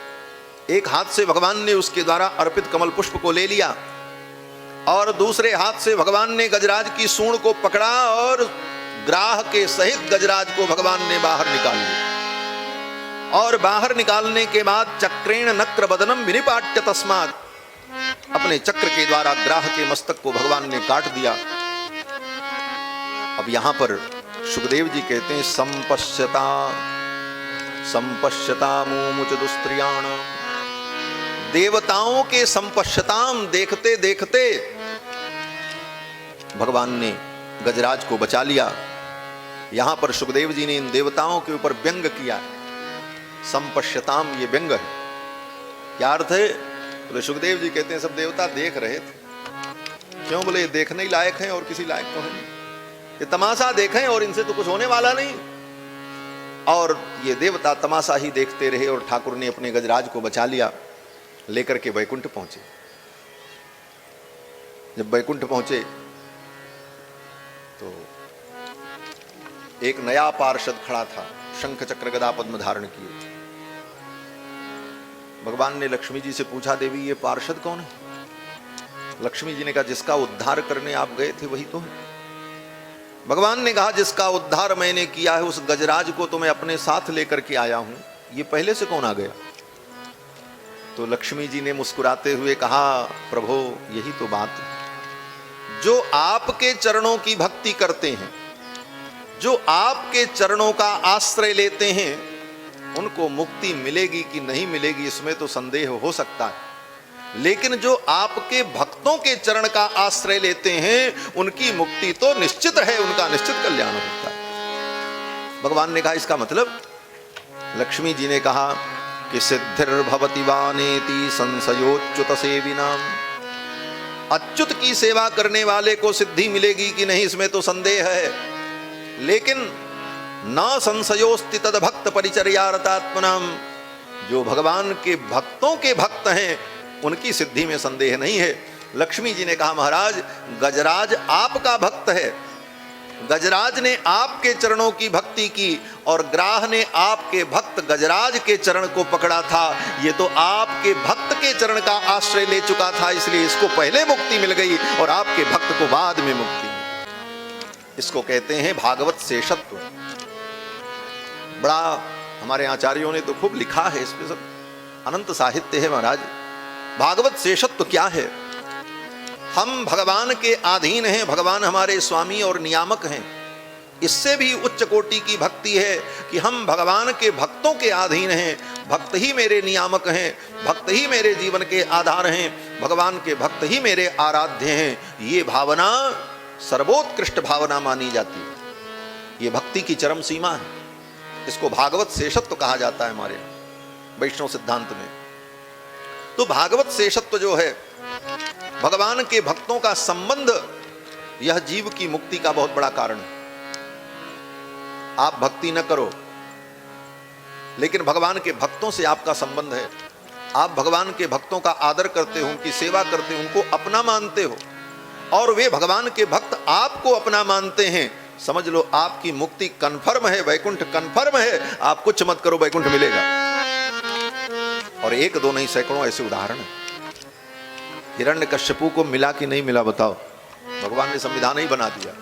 एक हाथ से भगवान ने उसके द्वारा अर्पित कमल पुष्प को ले लिया और दूसरे हाथ से भगवान ने गजराज की सूंड को पकड़ा और ग्राह के सहित गजराज को भगवान ने बाहर निकाल लिया। और बाहर निकालने के बाद चक्रेण नक्र बदनम विनिपाट्य तस्मात्, अपने चक्र के द्वारा ग्राह के मस्तक को भगवान ने काट दिया। अब यहां पर सुखदेव जी कहते हैं संपश्यता संपश्यता मुमुच दुस्त्रियाण, देवताओं के संपश्यताम, देखते देखते भगवान ने गजराज को बचा लिया। यहां पर सुखदेव जी ने इन देवताओं के ऊपर व्यंग किया। संपश्यताम ये व्यंग है। क्या अर्थ है? बोले सुखदेव जी कहते हैं सब देवता देख रहे थे। क्यों? बोले देखने ही लायक हैं और किसी लायक तो है नहीं, ये तमाशा देखें और इनसे तो कुछ होने वाला नहीं। और ये देवता तमाशा ही देखते रहे और ठाकुर ने अपने गजराज को बचा लिया, लेकर के वैकुंठ पहुंचे। जब वैकुंठ पहुंचे तो एक नया पार्षद खड़ा था, शंख चक्र गदा पद्म धारण किए। भगवान ने लक्ष्मी जी से पूछा, देवी ये पार्षद कौन है? लक्ष्मी जी ने कहा, जिसका उद्धार करने आप गए थे वही तो है। भगवान ने कहा, जिसका उद्धार मैंने किया है उस गजराज को तो मैं अपने साथ लेकर के आया हूं, ये पहले से कौन आ गया? तो लक्ष्मी जी ने मुस्कुराते हुए कहा, प्रभु यही तो बात है। जो आपके चरणों की भक्ति करते हैं, जो आपके चरणों का आश्रय लेते हैं, उनको मुक्ति मिलेगी कि नहीं मिलेगी इसमें तो संदेह हो सकता है, लेकिन जो आपके भक्तों के चरण का आश्रय लेते हैं उनकी मुक्ति तो निश्चित है, उनका निश्चित कल्याण होता है। भगवान ने कहा, इसका मतलब? लक्ष्मी जी ने कहा कि सिद्धिर्भवति वानेति संशयोच्युत सेविनाम, अच्युत की सेवा करने वाले को सिद्धि मिलेगी कि नहीं इसमें तो संदेह है, लेकिन न संशयोस्ति तद भक्त परिचर्यारतात्मनाम, जो भगवान के भक्तों के भक्त हैं उनकी सिद्धि में संदेह नहीं है। लक्ष्मी जी ने कहा, महाराज गजराज आपका भक्त है, गजराज ने आपके चरणों की भक्ति की और ग्राह ने आपके भक्त गजराज के चरण को पकड़ा था, ये तो आपके भक्त के चरण का आश्रय ले चुका था, इसलिए इसको पहले मुक्ति मिल गई और आपके भक्त को बाद में मुक्ति मिली। इसको कहते हैं भागवत शेषत्व। बड़ा हमारे आचार्यों ने तो खूब लिखा है, इस पे सब अनंत साहित्य है महाराज। भागवत शेषत्व क्या है? हम भगवान के अधीन हैं, भगवान हमारे स्वामी और नियामक हैं। इससे भी उच्च कोटि की भक्ति है कि हम भगवान के भक्तों के अधीन हैं, भक्त ही मेरे नियामक हैं, भक्त ही मेरे जीवन के आधार हैं, भगवान के भक्त ही मेरे आराध्य हैं। ये भावना सर्वोत्कृष्ट भावना मानी जाती है, ये भक्ति की चरम सीमा है। इसको भागवत शेषत्व कहा जाता है हमारे वैष्णव सिद्धांत में। तो भागवत शेषत्व जो है, भगवान के भक्तों का संबंध, यह जीव की मुक्ति का बहुत बड़ा कारण है। आप भक्ति न करो, लेकिन भगवान के भक्तों से आपका संबंध है, आप भगवान के भक्तों का आदर करते हो, उनकी सेवा करते हो, उनको अपना मानते हो और वे भगवान के भक्त आपको अपना मानते हैं, समझ लो आपकी मुक्ति कन्फर्म है, वैकुंठ कन्फर्म है। आप कुछ मत करो, वैकुंठ मिलेगा। और एक दो नहीं, सैकड़ों ऐसे उदाहरण हैं। हिरण्यकश्यपु को मिला कि नहीं मिला बताओ? भगवान ने संविधान ही बना दिया,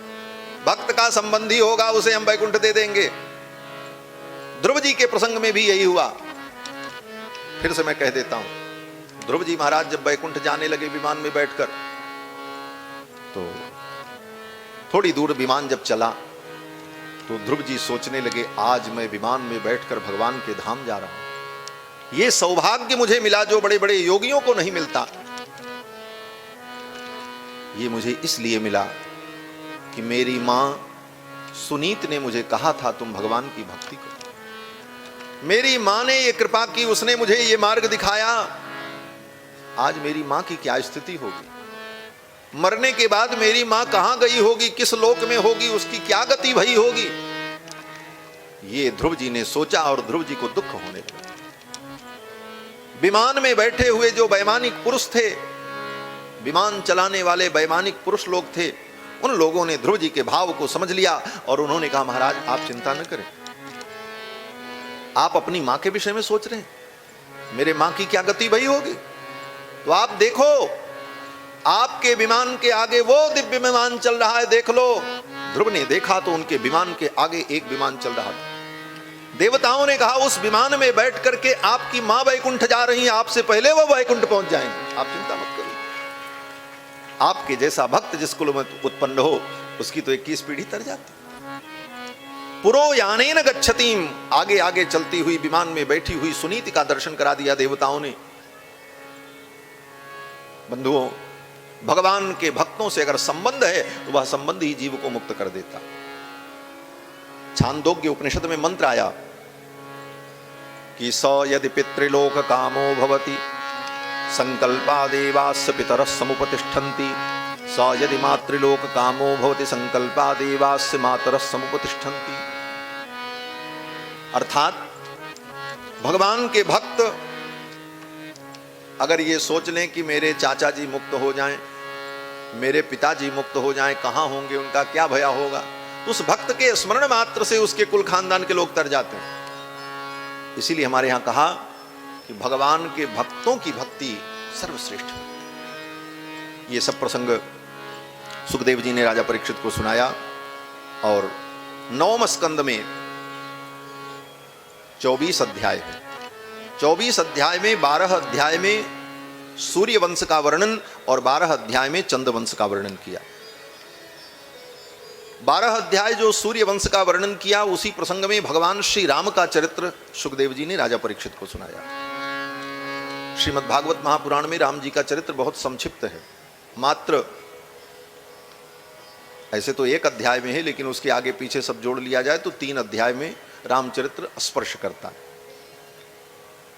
भक्त का संबंधी होगा उसे हम वैकुंठ दे देंगे। ध्रुव जी के प्रसंग में भी यही हुआ। फिर से मैं कह देता हूं, ध्रुव जी महाराज जब वैकुंठ जाने लगे विमान में बैठकर, तो थोड़ी दूर विमान जब चला तो ध्रुव जी सोचने लगे, आज मैं विमान में बैठकर भगवान के धाम जा रहा हूं। ये सौभाग्य मुझे मिला जो बड़े बड़े योगियों को नहीं मिलता। ये मुझे इसलिए मिला कि मेरी मां सुनीत ने मुझे कहा था तुम भगवान की भक्ति करो। मेरी मां ने ये कृपा की, उसने मुझे ये मार्ग दिखाया। आज मेरी मां की क्या स्थिति होगी, मरने के बाद मेरी मां कहां गई होगी, किस लोक में होगी, उसकी क्या गति भई होगी। ये ध्रुव जी ने सोचा और ध्रुव जी को दुख होने लगा। विमान में बैठे हुए जो वैमानिक पुरुष थे, विमान चलाने वाले वैमानिक पुरुष लोग थे, उन लोगों ने ध्रुव जी के भाव को समझ लिया और उन्होंने कहा, महाराज आप चिंता न करें, आप अपनी मां के विषय में सोच रहे हैं, मेरे मां की क्या गति भई होगी। तो आप देखो, आपके विमान के आगे वो दिव्य विमान चल रहा है, देख लो। ध्रुव ने देखा तो उनके विमान के आगे एक विमान चल रहा था। देवताओं ने कहा, उस विमान में बैठ करके आपकी मां वैकुंठ जा रही है, आपसे पहले वो वैकुंठ पहुंच जाएंगे, आप चिंता मत करिए। आपके जैसा भक्त जिस कुल में उत्पन्न हो, उसकी तो 21 पीढ़ी तर जाती। पुरो यानेन गच्छतीम, आगे आगे चलती हुई विमान में बैठी हुई सुनीति का दर्शन करा दिया देवताओं ने। बंधुओं, भगवान के भक्तों से अगर संबंध है तो वह संबंध ही जीव को मुक्त कर देता। छांदोग्य उपनिषद में मंत्र आया कि स यदि पितृलोक कामो भवति संकल्पादेवास्य पितरः समुपतिष्ठन्ति, स यदि मातृलोक कामो भवति संकल्पादेवास्य मातरः समुपतिष्ठन्ति। अर्थात भगवान के भक्त अगर ये सोच लें कि मेरे चाचा जी मुक्त हो जाएं, मेरे पिताजी मुक्त हो जाएं, कहां होंगे, उनका क्या भया होगा। तो उस भक्त के स्मरण मात्र से उसके कुल खानदान के लोग तर जाते हैं। इसीलिए हमारे यहां कहा कि भगवान के भक्तों की भक्ति सर्वश्रेष्ठ। ये सब प्रसंग सुखदेव जी ने राजा परीक्षित को सुनाया। और 9वें स्कंद में 24 अध्याय है। 24 अध्याय में 12 अध्याय में सूर्य वंश का वर्णन और 12 अध्याय में चंद्र वंश का वर्णन किया। 12 अध्याय जो सूर्य वंश का वर्णन किया, उसी प्रसंग में भगवान श्री राम का चरित्र सुखदेव जी ने राजा परीक्षित को सुनाया। श्रीमद् भागवत महापुराण में राम जी का चरित्र बहुत संक्षिप्त है, मात्र ऐसे तो एक अध्याय में है, लेकिन उसके आगे पीछे सब जोड़ लिया जाए तो 3 अध्याय में रामचरित्र स्पर्श करता है।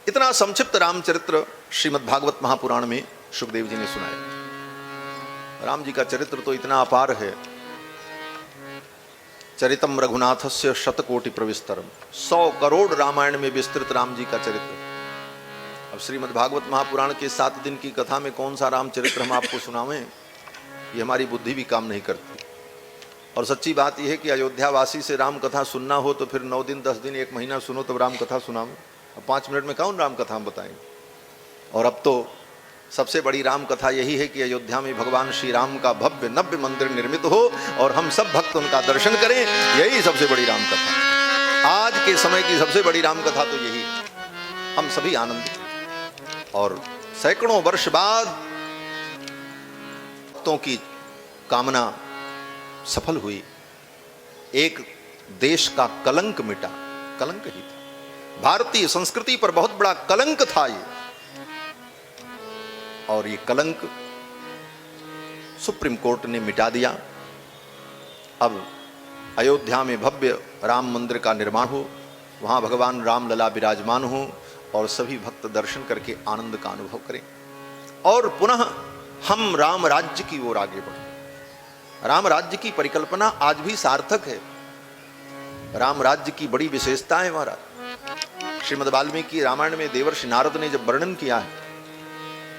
इतना संक्षिप्त रामचरित्र श्रीमद् भागवत महापुराण में सुखदेव जी ने सुनाया। राम जी का चरित्र तो इतना अपार है। चरितम रघुनाथस्य शतकोटि प्रविस्तरम, 100 करोड़ रामायण में विस्तृत राम जी का चरित्र। अब श्रीमद् भागवत महापुराण के 7 दिन की कथा में कौन सा रामचरित्र हम आपको सुनावें, ये हमारी बुद्धि भी काम नहीं करती। और सच्ची बात यह है कि अयोध्या वासी से राम कथा सुनना हो तो फिर 9 दिन 10 दिन 1 महीना सुनो तब राम कथा सुनाओ। अब 5 मिनट में कौन राम कथा हम बताएंगे। और अब तो सबसे बड़ी राम कथा यही है कि अयोध्या में भगवान श्री राम का भव्य नव्य मंदिर निर्मित हो और हम सब भक्त उनका दर्शन करें। यही सबसे बड़ी राम कथा, आज के समय की सबसे बड़ी राम कथा तो यही है। हम सभी आनंदित। और सैकड़ों वर्ष बाद भक्तों की कामना सफल हुई। एक देश का कलंक मिटा। कलंक ही था, भारतीय संस्कृति पर बहुत बड़ा कलंक था ये। और ये कलंक सुप्रीम कोर्ट ने मिटा दिया। अब अयोध्या में भव्य राम मंदिर का निर्माण हो, वहां भगवान राम लला विराजमान हो और सभी भक्त दर्शन करके आनंद का अनुभव करें। और पुनः हम राम राज्य की ओर आगे बढ़ें। राम राज्य की परिकल्पना आज भी सार्थक है। राम राज्य की बड़ी विशेषता है महाराज। श्रीमद् वाल्मीकि रामायण में देवर्षि नारद ने जब वर्णन किया है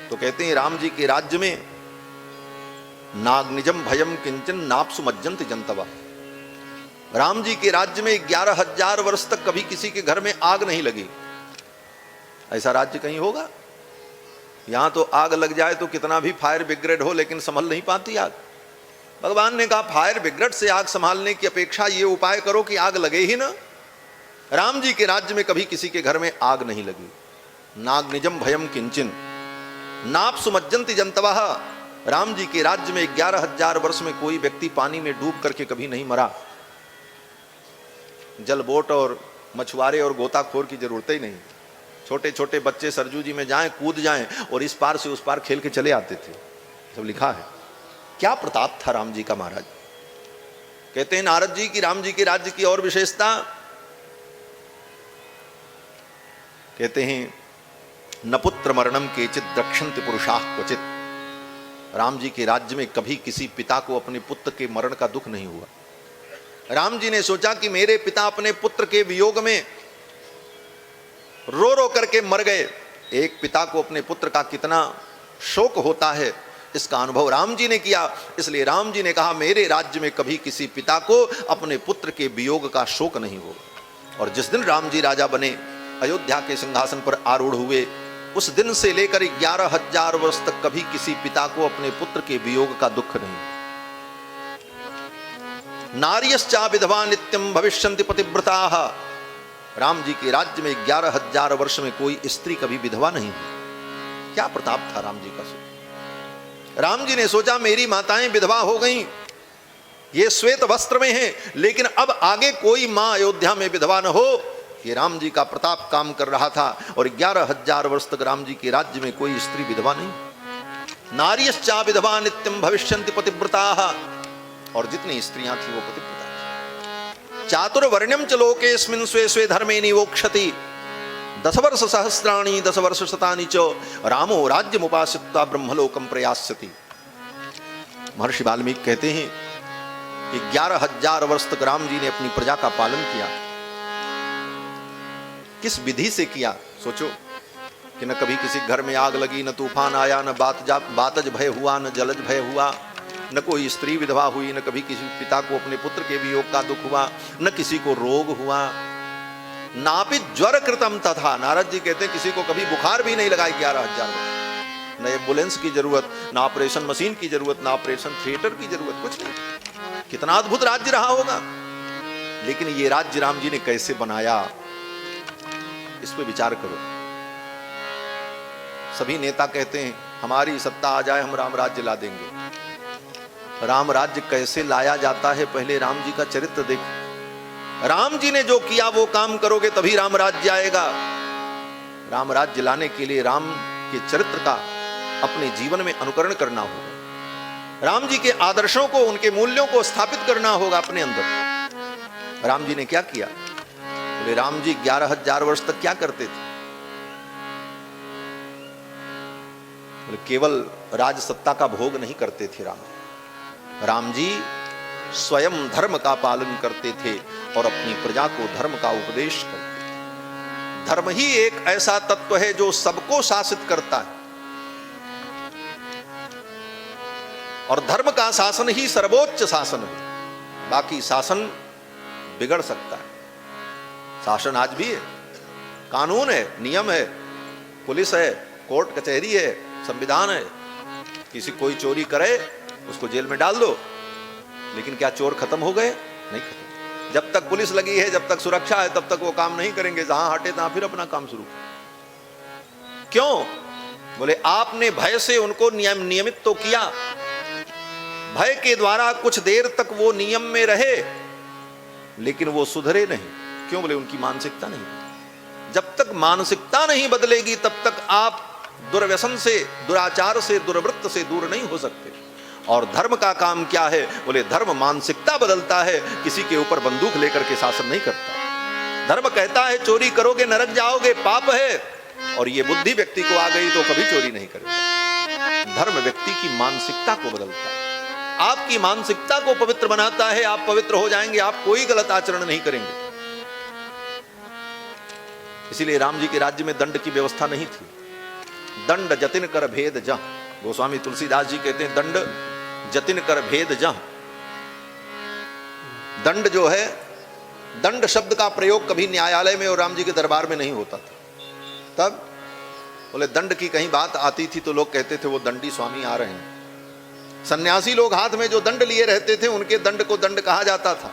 तो कहते हैं राम जी के राज्य में नाग्निजम भयम किंचन नापसु मज्जंत जनतवा। राम जी के राज्य में 11,000 वर्ष तक कभी किसी के घर में आग नहीं लगी। ऐसा राज्य कहीं होगा? यहां तो आग लग जाए तो कितना भी फायर ब्रिगेड हो लेकिन संभल नहीं पाती आग। भगवान ने कहा फायर ब्रिगेड से आग संभालने की अपेक्षा ये उपाय करो कि आग लगे ही ना। राम जी के राज्य में कभी किसी के घर में आग नहीं लगी। नाग्निजम भयम किंचन नापसु मज्जन्ति जंतवः। राम जी के राज्य में 11,000 वर्ष में कोई व्यक्ति पानी में डूब करके कभी नहीं मरा। जल बोट और मछुआरे और गोताखोर की जरूरत ही नहीं। छोटे छोटे बच्चे सरजू जी में जाएं, कूद जाएं और इस पार से उस पार खेल के चले आते थे। सब लिखा है। क्या प्रताप था राम जी का महाराज। कहते हैं नारद जी की राम जी के राज्य की और विशेषता, कहते हैं न पुत्र मरणम केचित द्रक्षन्ति पुरुषाः क्वचित। राम जी के राज्य में कभी किसी पिता को अपने पुत्र के मरण का दुख नहीं हुआ। राम जी ने सोचा कि मेरे पिता अपने पुत्र के वियोग में रो रो करके मर गए। एक पिता को अपने पुत्र का कितना शोक होता है, इसका अनुभव राम जी ने किया। इसलिए राम जी ने कहा मेरे राज्य में कभी किसी पिता को अपने पुत्र के वियोग का शोक नहीं होगा। और जिस दिन राम जी राजा बने, अयोध्या के सिंहासन पर आरूढ़ हुए, उस दिन से लेकर 11,000 वर्ष तक कभी किसी पिता को अपने पुत्र के वियोग का दुख नहीं। नार्यश्चा विधवा नित्यम भविष्यन्ति पतिव्रताः। राम जी के राज्य में 11,000 वर्ष में कोई स्त्री कभी विधवा नहीं हुई। क्या प्रताप था राम जी का। राम जी ने सोचा मेरी माताएं विधवा हो गईं, ये श्वेत वस्त्र में हैं, लेकिन अब आगे कोई मां अयोध्या में विधवा न हो। ये राम जी का प्रताप काम कर रहा था। और 11,000 वर्ष तक राम जी के राज्य में कोई स्त्री विधवा नहीं। नार्यश्चा विधवा नित्यम भविष्यन्ति पतिव्रताः। और जितनी स्त्रियां थी वो पतिव्रता। चातुर्वर्ण्यम च लोकेस्मिन् स्वे स्वे धर्मे निवोक्षति। 10 वर्ष सहस्राणि 10 वर्ष शतानि च रामो राज्यमुपाश्रित्य ब्रह्मलोकम प्रयास्यति। महर्षि वाल्मीकि कहते हैं कि 11,000 वर्ष तक राम जी ने अपनी प्रजा का पालन किया। किस विधि से किया सोचो कि न कभी किसी घर में आग लगी, न तूफान आया, न बातज भय हुआ, न जलज भय हुआ। न कोई स्त्री विधवा हुई, न कभी किसी पिता को अपने पुत्र के वियोग का दुख हुआ, न किसी को रोग हुआ। नापि ज्वर कृतम तथा, नारद जी कहते हैं किसी को कभी बुखार भी नहीं लगा 11,000 वर्ष। न एम्बुलेंस की जरूरत, ना ऑपरेशन मशीन की जरूरत, ना ऑपरेशन थिएटर की जरूरत, कुछ नहीं। कितना अद्भुत राज्य रहा होगा। लेकिन ये राज्य राम जी ने कैसे बनाया, इस पे विचार करो। सभी नेता कहते हैं हमारी सत्ता आ जाए हम राम राज्य ला देंगे। राम राज्य कैसे लाया जाता है, पहले राम जी का चरित्र देखो। राम जी ने जो किया वो काम करोगे तभी राम राज्य आएगा। राम राज्य लाने के लिए राम के चरित्र का अपने जीवन में अनुकरण करना होगा। राम जी के आदर्शों को, उनके मूल्यों को स्थापित करना होगा अपने अंदर। राम जी ने क्या किया? बोले राम जी 11,000 वर्ष तक क्या करते थे? बोले केवल राज सत्ता का भोग नहीं करते थे राम जी स्वयं धर्म का पालन करते थे और अपनी प्रजा को धर्म का उपदेश करते थे। धर्म ही एक ऐसा तत्व है जो सबको शासित करता है और धर्म का शासन ही सर्वोच्च शासन है। बाकी शासन बिगड़ सकता है। शासन आज भी है, कानून है, नियम है, पुलिस है, कोर्ट कचहरी है, संविधान है। किसी कोई चोरी करे उसको जेल में डाल दो, लेकिन क्या चोर खत्म हो गए? नहीं खत्म। जब तक पुलिस लगी है, जब तक सुरक्षा है, तब तक वो काम नहीं करेंगे। जहां हटे तहां फिर अपना काम शुरू। क्यों? बोले आपने भय से उनको नियमित तो किया, भय के द्वारा कुछ देर तक वो नियम में रहे, लेकिन वो सुधरे नहीं। क्यों? बोले उनकी मानसिकता नहीं। जब तक मानसिकता नहीं बदलेगी तब तक आप दुर्व्यसन से, दुराचार से, दुर्वृत्त से दूर नहीं हो सकते। और धर्म का काम क्या है? बोले धर्म मानसिकता बदलता है, किसी के ऊपर बंदूक लेकर के शासन नहीं करता। धर्म कहता है चोरी करोगे नरक जाओगे, पाप है, और ये बुद्धि व्यक्ति को आ गई तो कभी चोरी नहीं करेगा। धर्म व्यक्ति की मानसिकता को बदलता है, आपकी मानसिकता को पवित्र बनाता है। आप पवित्र हो जाएंगे, आप कोई गलत आचरण नहीं करेंगे। इसीलिए राम जी के राज्य में दंड की व्यवस्था नहीं थी। दंड जतिन कर भेद जह, गोस्वामी तुलसीदास जी कहते हैं दंड जतिन कर भेद जह। दंड जो है, दंड शब्द का प्रयोग कभी न्यायालय में और राम जी के दरबार में नहीं होता था। तब बोले दंड की कहीं बात आती थी तो लोग कहते थे वो दंडी स्वामी आ रहे हैं। सन्यासी लोग हाथ में जो दंड लिए रहते थे उनके दंड को दंड कहा जाता था।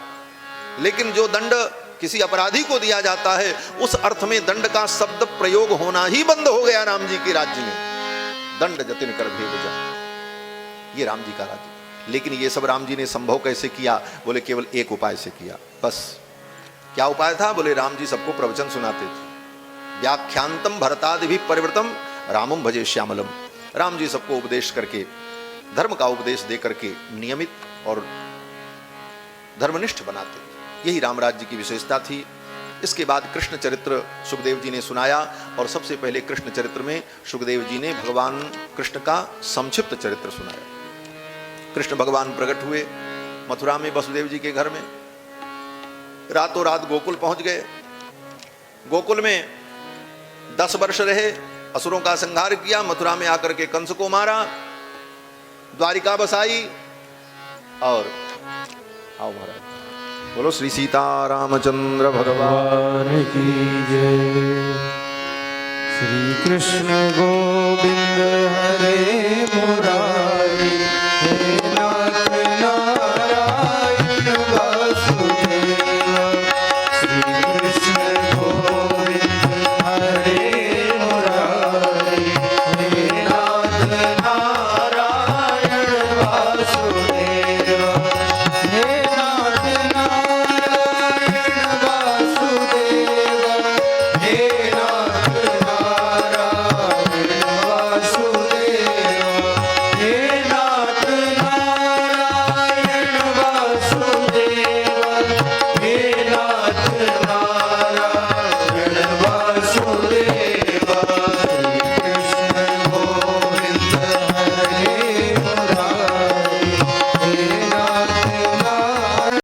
लेकिन जो दंड किसी अपराधी को दिया जाता है, उस अर्थ में दंड का शब्द प्रयोग होना ही बंद हो गया राम जी के राज्य में। दंड जतिन कर भेद जा, ये राम जी का राज्य। लेकिन ये सब राम जी ने संभव कैसे किया? बोले केवल एक उपाय से किया, बस। क्या उपाय था? बोले राम जी सबको प्रवचन सुनाते थे। व्याख्यांतम भरतादि भी परिवृतम रामम भजे श्यामलम। राम जी सबको उपदेश करके, धर्म का उपदेश दे करके नियमित और धर्मनिष्ठ बनाते। यही राम राज्य की विशेषता थी। इसके बाद कृष्ण चरित्र सुखदेव जी ने सुनाया, और सबसे पहले कृष्ण चरित्र में सुखदेव जी ने भगवान कृष्ण का संक्षिप्त चरित्र सुनाया। कृष्ण भगवान प्रकट हुए मथुरा में वसुदेव जी के घर में, रातों रात गोकुल पहुंच गए। गोकुल में 10 वर्ष रहे, असुरों का संहार किया, मथुरा में आकर के कंस को मारा, द्वारिका बसाई, और आओ महाराज बोलो श्री सीता रामचंद्र भगवान की जय। श्री कृष्ण गोविंद हरे मुरारी।